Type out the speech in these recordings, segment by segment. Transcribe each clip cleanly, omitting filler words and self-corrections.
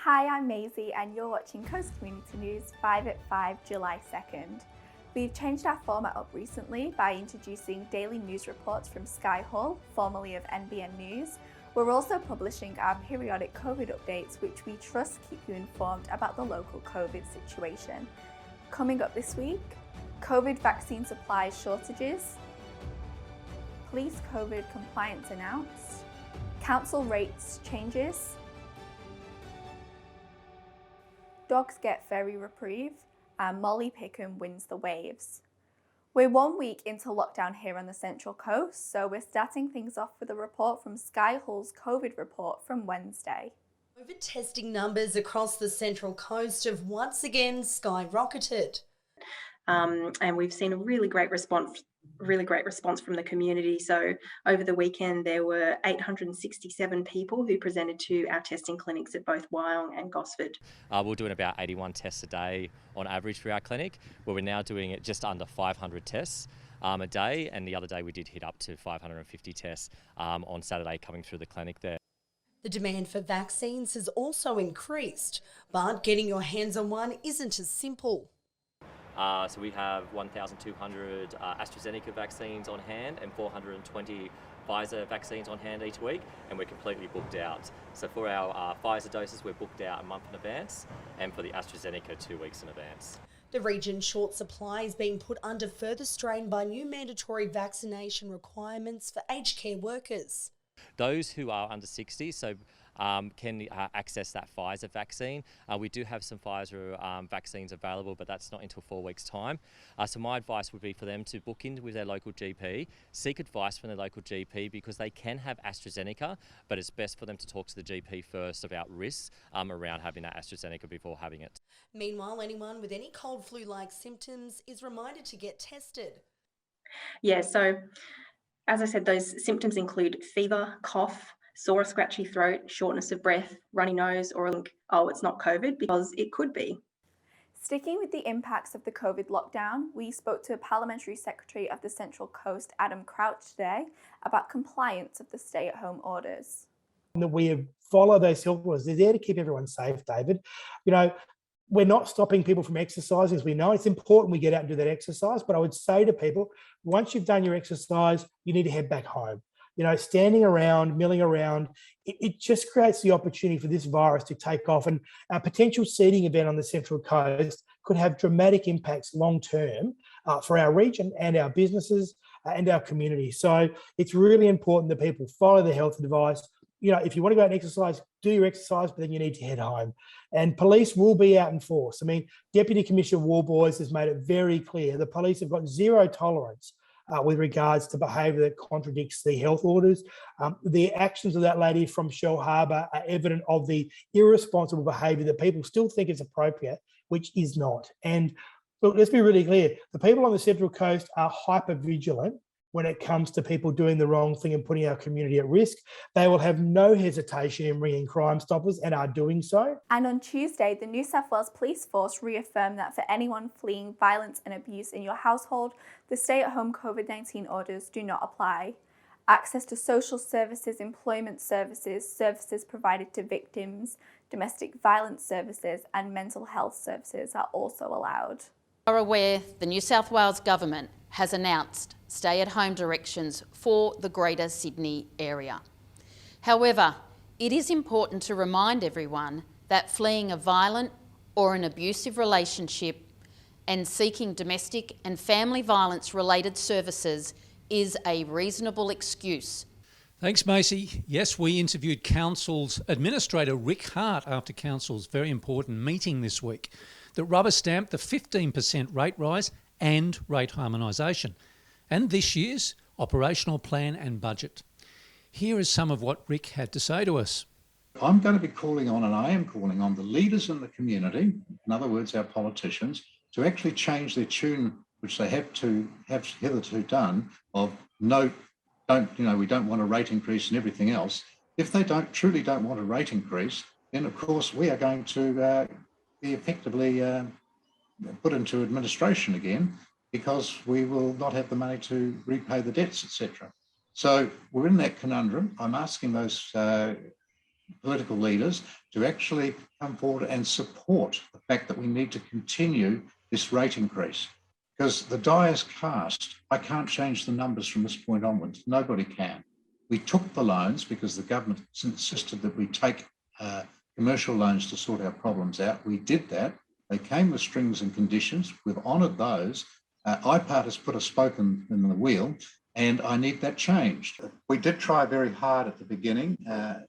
Hi, I'm Maisie and you're watching Coast Community News 5 at 5, July 2nd. We've changed our format up recently by introducing daily news reports from Sky Hall, formerly of NBN News. We're also publishing our periodic COVID updates, which we trust keep you informed about the local COVID situation. Coming up this week, COVID vaccine supply shortages, police COVID compliance announced, council rates changes, dogs get Ferry reprieve, and Molly Pickum wins the waves. We're 1 week into lockdown here on the Central Coast, so we're starting things off with a report from Sky Hall's COVID report from Wednesday. COVID testing numbers across the Central Coast have once again skyrocketed. And we've seen a really great response from the community. So over the weekend, there were 867 people who presented to our testing clinics at both Wyong and Gosford. We're doing about 81 tests a day on average for our clinic, where we're now doing it just under 500 tests a day. And the other day we did hit up to 550 tests on Saturday coming through the clinic there. The demand for vaccines has also increased, but getting your hands on one isn't as simple. So we have 1,200 AstraZeneca vaccines on hand and 420 Pfizer vaccines on hand each week, and we're completely booked out. So for our Pfizer doses, we're booked out a month in advance, and for the AstraZeneca, 2 weeks in advance. The region's short supply is being put under further strain by new mandatory vaccination requirements for aged care workers. Those who are under 60, so can access that Pfizer vaccine. We do have some Pfizer vaccines available, but that's not until 4 weeks' time. So my advice would be for them to book in with their local GP, seek advice from their local GP, because they can have AstraZeneca, but it's best for them to talk to the GP first about risks around having that AstraZeneca before having it. Meanwhile, anyone with any cold flu-like symptoms is reminded to get tested. Yeah, so as I said, those symptoms include fever, cough, sore or scratchy throat, shortness of breath, runny nose, or it's not COVID, because it could be. Sticking with the impacts of the COVID lockdown, we spoke to Parliamentary Secretary of the Central Coast, Adam Crouch, today about compliance of the stay-at-home orders. That we follow those health orders. They're there to keep everyone safe, David. We're not stopping people from exercising, as we know. It's important we get out and do that exercise, but I would say to people, once you've done your exercise, you need to head back home. Standing around, milling around, it just creates the opportunity for this virus to take off. And a potential seeding event on the Central Coast could have dramatic impacts long-term for our region and our businesses and our community. So it's really important that people follow the health advice. If you want to go out and exercise, do your exercise, but then you need to head home. And police will be out in force. Deputy Commissioner Warboys has made it very clear the police have got zero tolerance with regards to behaviour that contradicts the health orders. The actions of that lady from Shell Harbour are evident of the irresponsible behaviour that people still think is appropriate, which is not. And look, let's be really clear. The people on the Central Coast are hyper vigilant when it comes to people doing the wrong thing and putting our community at risk. They will have no hesitation in ringing Crime Stoppers and are doing so. And on Tuesday, the New South Wales Police Force reaffirmed that for anyone fleeing violence and abuse in your household, the stay-at-home COVID-19 orders do not apply. Access to social services, employment services, services provided to victims, domestic violence services and mental health services are also allowed. Are aware the New South Wales Government has announced stay-at-home directions for the Greater Sydney area. However, it is important to remind everyone that fleeing a violent or an abusive relationship and seeking domestic and family violence-related services is a reasonable excuse. Thanks, Macy. Yes, we interviewed Council's Administrator Rick Hart after Council's very important meeting this week that rubber-stamped the 15% rate rise and rate harmonisation, and this year's operational plan and budget. Here is some of what Rick had to say to us. I'm going to be calling on, and I am calling on, the leaders in the community, in other words, our politicians, to actually change their tune, which they have hitherto done, of we don't want a rate increase and everything else. If they truly don't want a rate increase, then of course we are going to be effectively put into administration again, because we will not have the money to repay the debts, etc. So we're in that conundrum. I'm asking those political leaders to actually come forward and support the fact that we need to continue this rate increase. Because the die is cast. I can't change the numbers from this point onwards. Nobody can. We took the loans because the government insisted that we take commercial loans to sort our problems out. We did that. They came with strings and conditions. We've honoured those. IPART has put a spoke in the wheel, and I need that changed. We did try very hard at the beginning to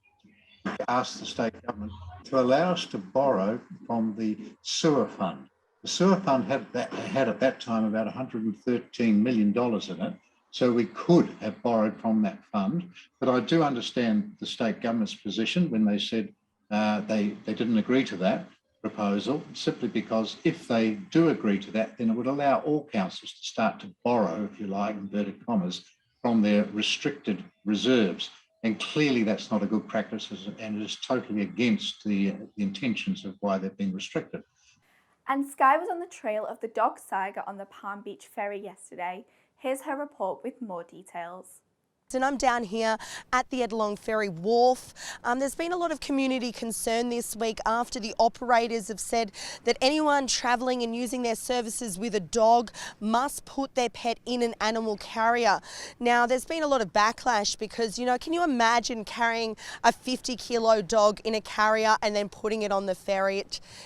ask the state government to allow us to borrow from the sewer fund. The sewer fund had at that time about $113 million in it, so we could have borrowed from that fund. But I do understand the state government's position when they said they didn't agree to that proposal, simply because if they do agree to that, then it would allow all councils to start to borrow, if you like, inverted commas, from their restricted reserves. And clearly that's not a good practice, and it is totally against the intentions of why they've been restricted. And Sky was on the trail of the dog saga on the Palm Beach Ferry yesterday. Here's her report with more details. And I'm down here at the Edlong Ferry Wharf. There's been a lot of community concern this week after the operators have said that anyone travelling and using their services with a dog must put their pet in an animal carrier. Now, there's been a lot of backlash because, you know, can you imagine carrying a 50-kilo dog in a carrier and then putting it on the ferry?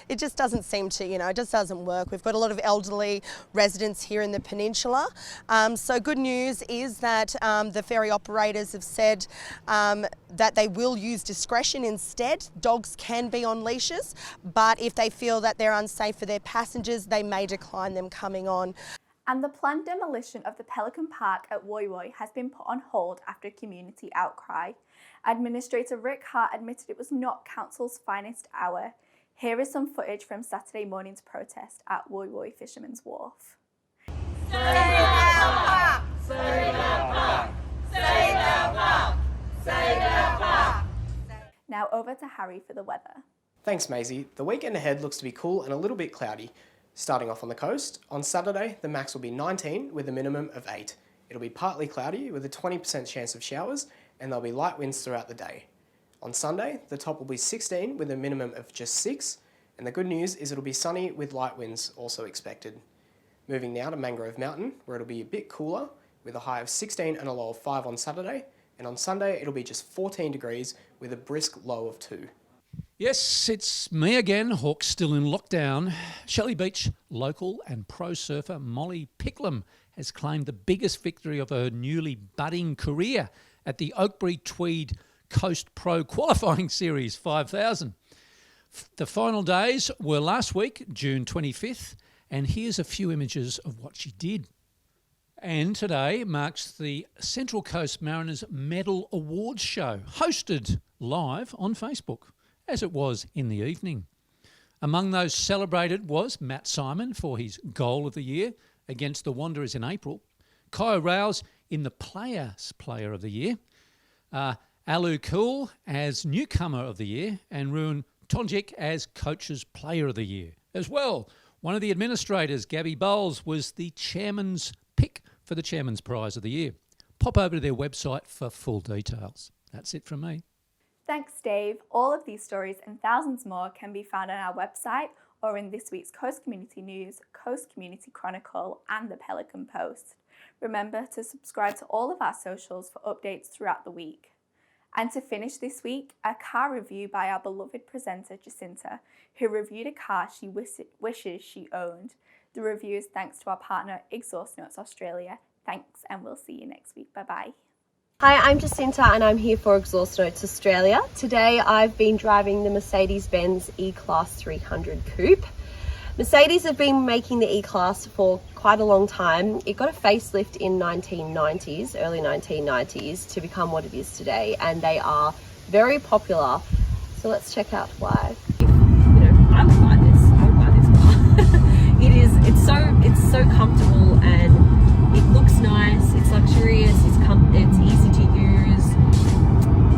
It just doesn't seem to, you know, it just doesn't work. We've got a lot of elderly residents here in the peninsula. So good news is that the ferry operators have said that they will use discretion instead. Dogs can be on leashes, but if they feel that they're unsafe for their passengers, they may decline them coming on. And the planned demolition of the Pelican Park at Woy Woy has been put on hold after community outcry. Administrator Rick Hart admitted it was not council's finest hour. Here is some footage from Saturday morning's protest at Woy Woy Fisherman's Wharf. Now over to Harry for the weather. Thanks, Maisie. The weekend ahead looks to be cool and a little bit cloudy. Starting off on the coast, on Saturday the max will be 19 with a minimum of 8. It'll be partly cloudy with a 20% chance of showers, and there'll be light winds throughout the day. On Sunday, the top will be 16 with a minimum of just 6, and the good news is it'll be sunny with light winds also expected. Moving now to Mangrove Mountain, where it'll be a bit cooler with a high of 16 and a low of 5 on Saturday, and on Sunday it'll be just 14 degrees with a brisk low of 2. Yes, it's me again. Hawke's still in lockdown. Shelley Beach local and pro surfer Molly Pickum has claimed the biggest victory of her newly budding career at the Oakbury Tweed Coast Pro Qualifying Series 5000. The final days were last week, June 25th, and here's a few images of what she did. And today marks the Central Coast Mariners Medal Awards show, hosted live on Facebook, as it was in the evening. Among those celebrated was Matt Simon for his goal of the year against the Wanderers in April, Kyle Rouse in the Players Player of the Year, Alu Cool as Newcomer of the Year, and Ruan Tonjic as Coach's Player of the Year. As well, one of the administrators, Gabby Bowles, was the chairman's pick for the Chairman's Prize of the Year. Pop over to their website for full details. That's it from me. Thanks, Dave. All of these stories and thousands more can be found on our website or in this week's Coast Community News, Coast Community Chronicle and the Pelican Post. Remember to subscribe to all of our socials for updates throughout the week. And to finish this week, a car review by our beloved presenter Jacinta, who reviewed a car she wishes she owned. The review is thanks to our partner Exhaust Notes Australia. Thanks, and we'll see you next week. Bye-bye. Hi, I'm Jacinta and I'm here for Exhaust Notes Australia. Today I've been driving the Mercedes-Benz E-Class 300 Coupe. Mercedes have been making the E-Class for quite a long time. It got a facelift in early 1990s to become what it is today, and they are very popular. So let's check out why. I would buy this. I would buy this car. It's so comfortable and it looks nice. It's luxurious. It's easy to use.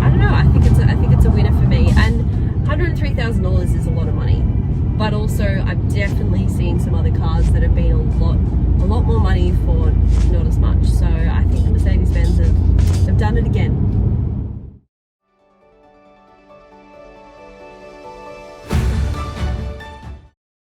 I don't know. I think it's a winner for me. And $103,000 is a lot of money. But also, I've definitely seen some other cars that have been a lot more money for not as much. So I think the Mercedes-Benz have done it again.